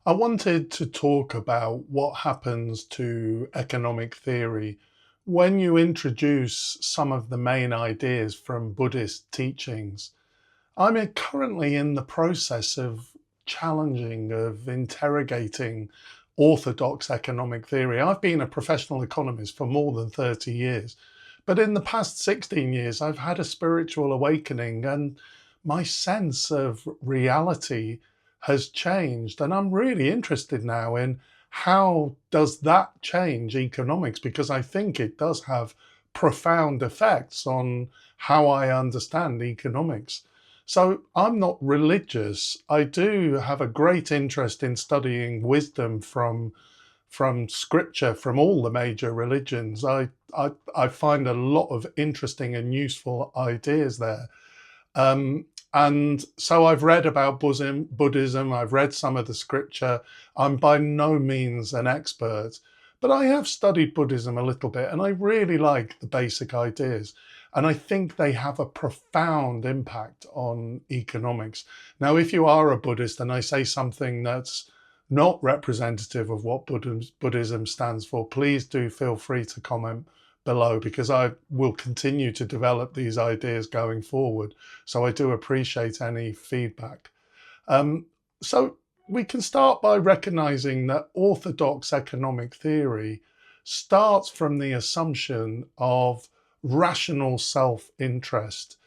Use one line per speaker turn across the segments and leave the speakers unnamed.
I wanted to talk about what happens to economic theory when you introduce some of the main ideas from Buddhist teachings. Currently in the process of interrogating orthodox economic theory. I've been a professional economist for more than 30 years, but in the past 16 years, I've had a spiritual awakening and my sense of reality has changed. And I'm really interested now in how does that change economics? Because I think it does have profound effects on how I understand economics. So I'm not religious. I do have a great interest in studying wisdom from scripture, from all the major religions. I find a lot of interesting and useful ideas there. Um, and so I've read about Buddhism, I've read some of the scripture. I'm by no means an expert, but I have studied Buddhism a little bit and I really like the basic ideas. And I think they have a profound impact on economics. Now, if you are a Buddhist and I say something that's not representative of what Buddhism stands for, please do feel free to comment below because I will continue to develop these ideas going forward. So I do appreciate any feedback. Um, so we can start by recognizing that orthodox economic theory starts from the assumption of rational self-interest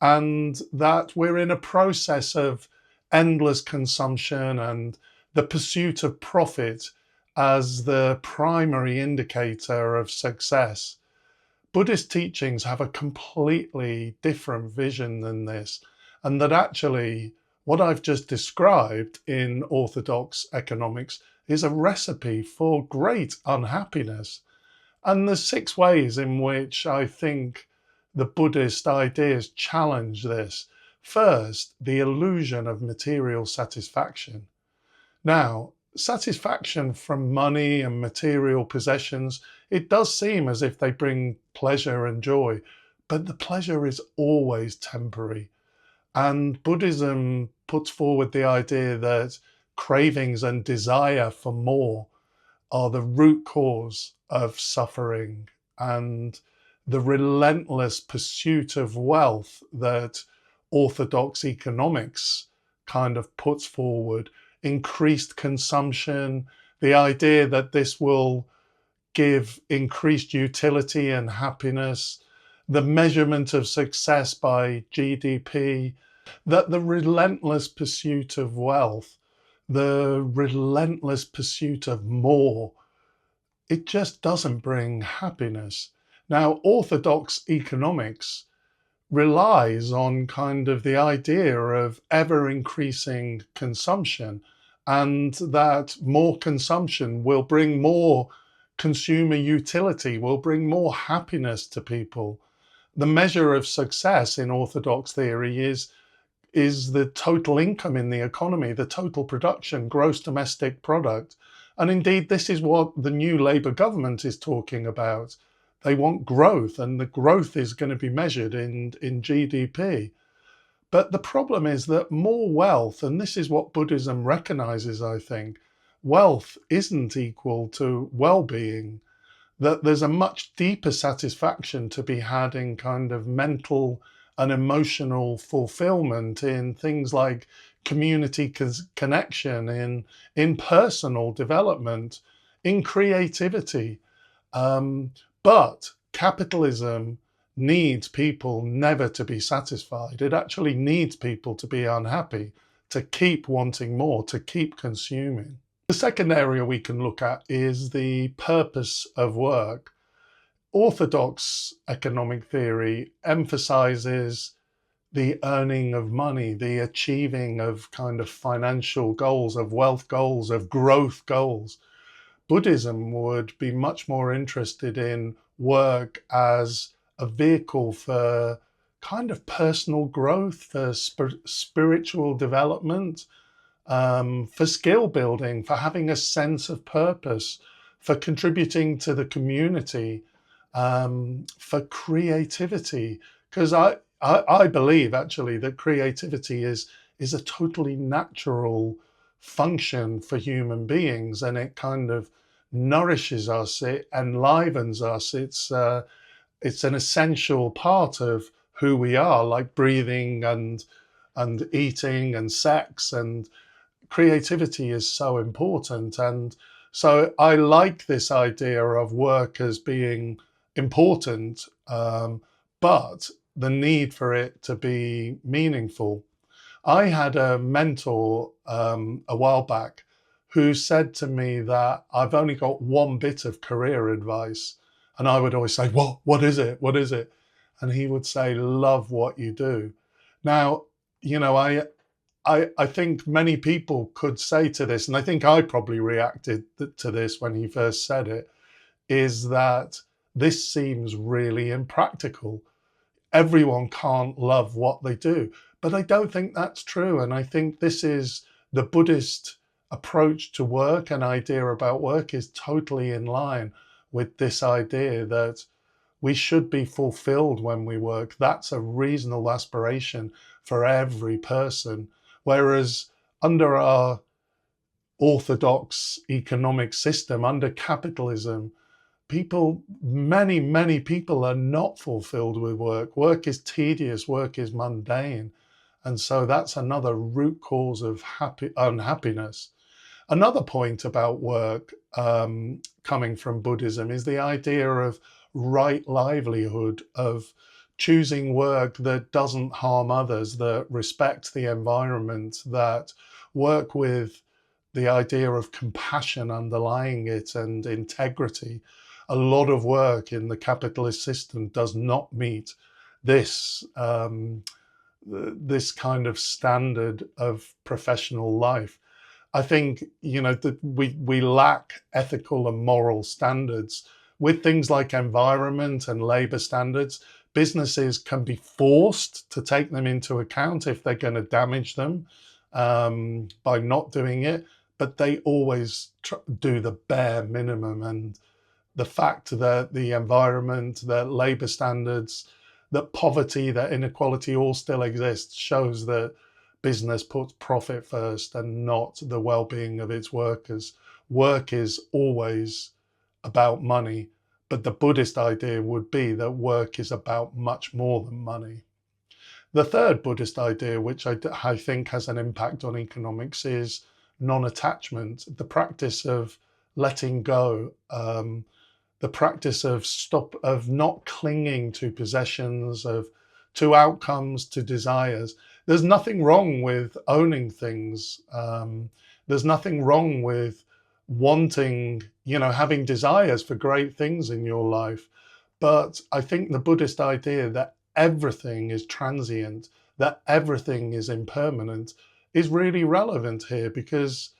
and that we're in a process of endless consumption and the pursuit of profit as the primary indicator of success. Buddhist teachings have a completely different vision than this, and that actually what I've just described in orthodox economics is a recipe for great unhappiness. And there's 6 ways in which I think the Buddhist ideas challenge this. First, the illusion of material satisfaction. Now, satisfaction from money and material possessions, it does seem as if they bring pleasure and joy, but the pleasure is always temporary. And Buddhism puts forward the idea that cravings and desire for more are the root cause of suffering, and the relentless pursuit of wealth that orthodox economics kind of puts forward, increased consumption, the idea that this will give increased utility and happiness, the measurement of success by GDP, that the relentless pursuit of wealth, the relentless pursuit of more, it just doesn't bring happiness. Now, orthodox economics relies on kind of the idea of ever increasing consumption and that more consumption will bring more consumer utility, will bring more happiness to people. The measure of success in orthodox theory is the total income in the economy, the total production, gross domestic product. And indeed, this is what the new Labour government is talking about. They want growth, and the growth is going to be measured in GDP. But the problem is that more wealth, and this is what Buddhism recognizes, I think, wealth isn't equal to well-being, that there's a much deeper satisfaction to be had in kind of mental and emotional fulfillment in things like community connection, in personal development, in creativity. But capitalism needs people never to be satisfied. It actually needs people to be unhappy, to keep wanting more, to keep consuming. The second area we can look at is the purpose of work. Orthodox economic theory emphasizes the earning of money, the achieving of kind of financial goals, of wealth goals, of growth goals. Buddhism would be much more interested in work as a vehicle for kind of personal growth, for spiritual development, for skill building, for having a sense of purpose, for contributing to the community, for creativity. Because I believe actually that creativity is a totally natural function for human beings, and it kind of nourishes us, it enlivens us. It's an essential part of who we are, like breathing and eating and sex, and creativity is so important. And so I like this idea of work as being important, but the need for it to be meaningful. I had a mentor a while back who said to me that I've only got one bit of career advice. And I would always say, what is it? What is it? And he would say, love what you do. Now, you know, I think many people could say to this, and I think I probably reacted to this when he first said it, is that this seems really impractical. Everyone can't love what they do. But I don't think that's true. And I think this is the Buddhist approach to work, an idea about work is totally in line with this idea that we should be fulfilled when we work. That's a reasonable aspiration for every person. Whereas under our orthodox economic system, under capitalism, many people are not fulfilled with work. Work is tedious, work is mundane. And so that's another root cause of unhappiness. Another point about work coming from Buddhism is the idea of right livelihood, of choosing work that doesn't harm others, that respects the environment, that work with the idea of compassion underlying it and integrity. A lot of work in the capitalist system does not meet this this kind of standard of professional life. I think, you know, that we lack ethical and moral standards with things like environment and labor standards. Businesses can be forced to take them into account if they're going to damage them by not doing it, but they always do the bare minimum. And the fact that the environment, that labor standards, that poverty, that inequality all still exists shows that business puts profit first and not the well-being of its workers. Work is always about money, but the Buddhist idea would be that work is about much more than money. The third Buddhist idea, which I think has an impact on economics, is non-attachment, the practice of letting go, the practice of not clinging to possessions, to outcomes, to desires. There's nothing wrong with owning things. There's nothing wrong with wanting, you know, having desires for great things in your life. But I think the Buddhist idea that everything is transient, that everything is impermanent, is really relevant here, because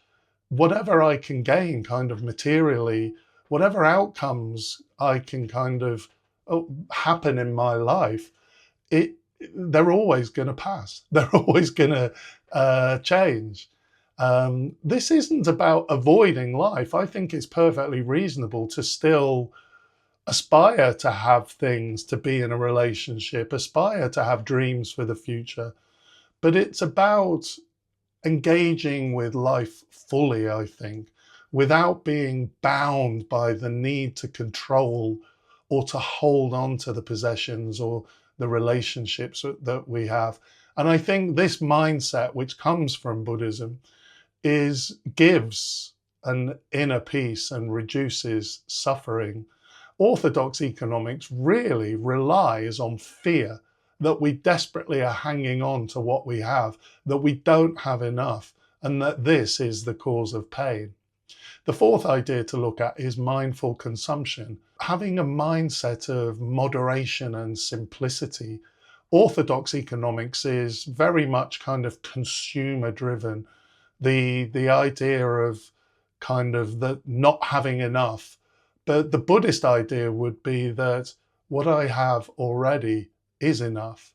whatever I can gain kind of materially, whatever outcomes I can kind of happen in my life, they're always going to pass. They're always going to change. This isn't about avoiding life. I think it's perfectly reasonable to still aspire to have things, to be in a relationship, aspire to have dreams for the future. But it's about engaging with life fully, I think, without being bound by the need to control or to hold on to the possessions or the relationships that we have. And I think this mindset, which comes from Buddhism, gives an inner peace and reduces suffering. Orthodox economics really relies on fear, that we desperately are hanging on to what we have, that we don't have enough, and that this is the cause of pain. The fourth idea to look at is mindful consumption. Having a mindset of moderation and simplicity. Orthodox economics is very much kind of consumer driven. The idea of kind of the not having enough. But the Buddhist idea would be that what I have already is enough.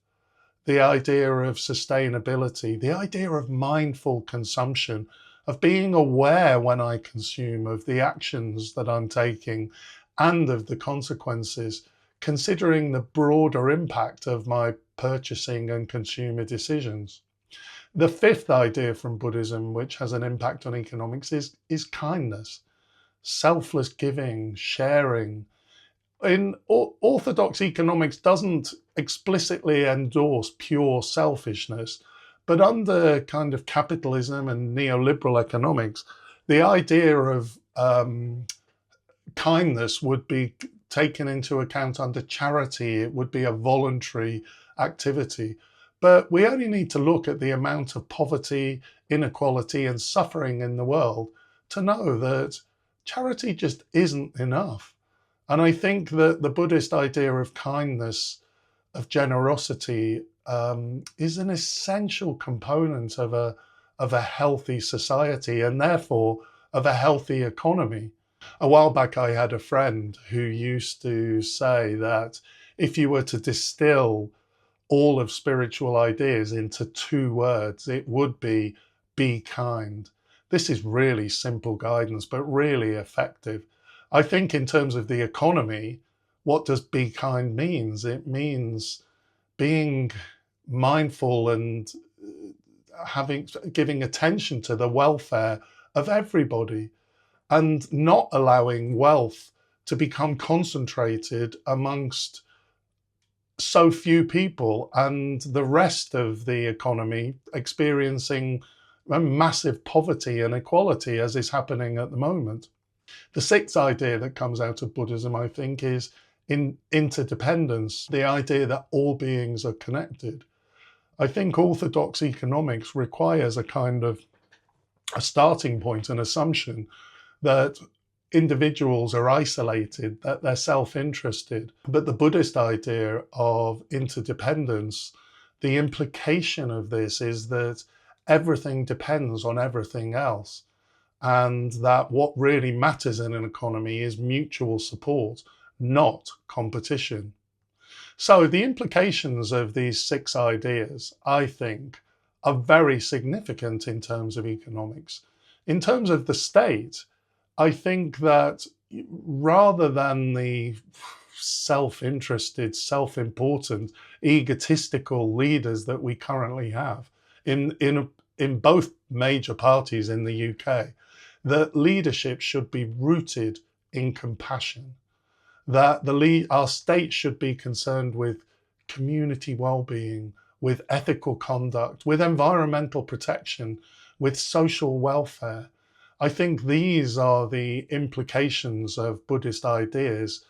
The idea of sustainability, the idea of mindful consumption, of being aware when I consume of the actions that I'm taking and of the consequences, considering the broader impact of my purchasing and consumer decisions. The fifth idea from Buddhism, which has an impact on economics, is kindness, selfless giving, sharing. In orthodox economics doesn't explicitly endorse pure selfishness, but under kind of capitalism and neoliberal economics, the idea of kindness would be taken into account under charity. It would be a voluntary activity. But we only need to look at the amount of poverty, inequality, and suffering in the world to know that charity just isn't enough. And I think that the Buddhist idea of kindness, of generosity, is an essential component of a healthy society, and therefore of a healthy economy. A while back, I had a friend who used to say that if you were to distill all of spiritual ideas into two words, it would be kind. This is really simple guidance, but really effective. I think in terms of the economy, what does be kind means? It means being mindful and giving attention to the welfare of everybody, and not allowing wealth to become concentrated amongst so few people and the rest of the economy experiencing massive poverty and inequality, as is happening at the moment. The sixth idea that comes out of Buddhism, I think, is in interdependence, the idea that all beings are connected. I think orthodox economics requires a kind of a starting point, an assumption that individuals are isolated, that they're self-interested. But the Buddhist idea of interdependence, the implication of this is that everything depends on everything else, and that what really matters in an economy is mutual support, not competition. So the implications of these six ideas, I think, are very significant in terms of economics. In terms of the state, I think that rather than the self-interested, self-important, egotistical leaders that we currently have in both major parties in the UK, that leadership should be rooted in compassion, that our state should be concerned with community well-being, with ethical conduct, with environmental protection, with social welfare. I think these are the implications of Buddhist ideas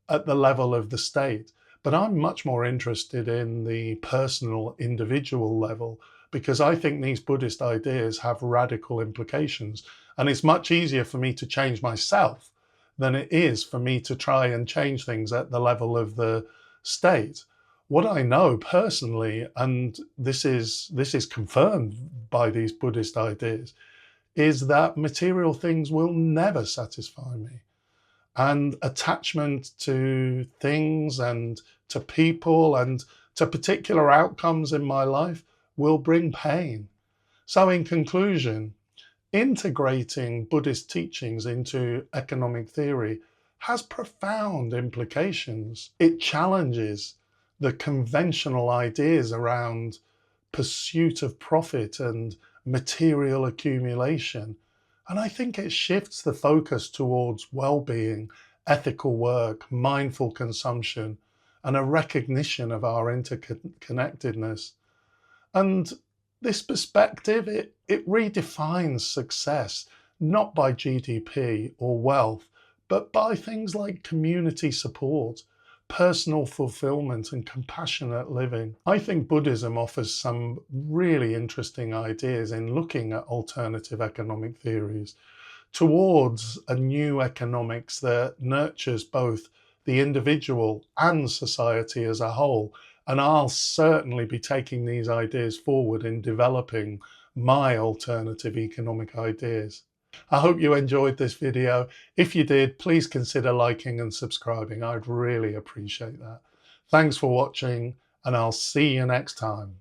at the level of the state. But I'm much more interested in the personal, individual level, because I think these Buddhist ideas have radical implications. And it's much easier for me to change myself than it is for me to try and change things at the level of the state. What I know personally, and this is confirmed by these Buddhist ideas, is that material things will never satisfy me. And attachment to things and to people and to particular outcomes in my life will bring pain. So in conclusion, integrating Buddhist teachings into economic theory has profound implications. It challenges the conventional ideas around pursuit of profit and material accumulation. And I think it shifts the focus towards well-being, ethical work, mindful consumption, and a recognition of our interconnectedness. And this perspective, it redefines success, not by GDP or wealth, but by things like community support, personal fulfillment, and compassionate living. I think Buddhism offers some really interesting ideas in looking at alternative economic theories towards a new economics that nurtures both the individual and society as a whole. And I'll certainly be taking these ideas forward in developing my alternative economic ideas. I hope you enjoyed this video. If you did, please consider liking and subscribing. I'd really appreciate that. Thanks for watching, and I'll see you next time.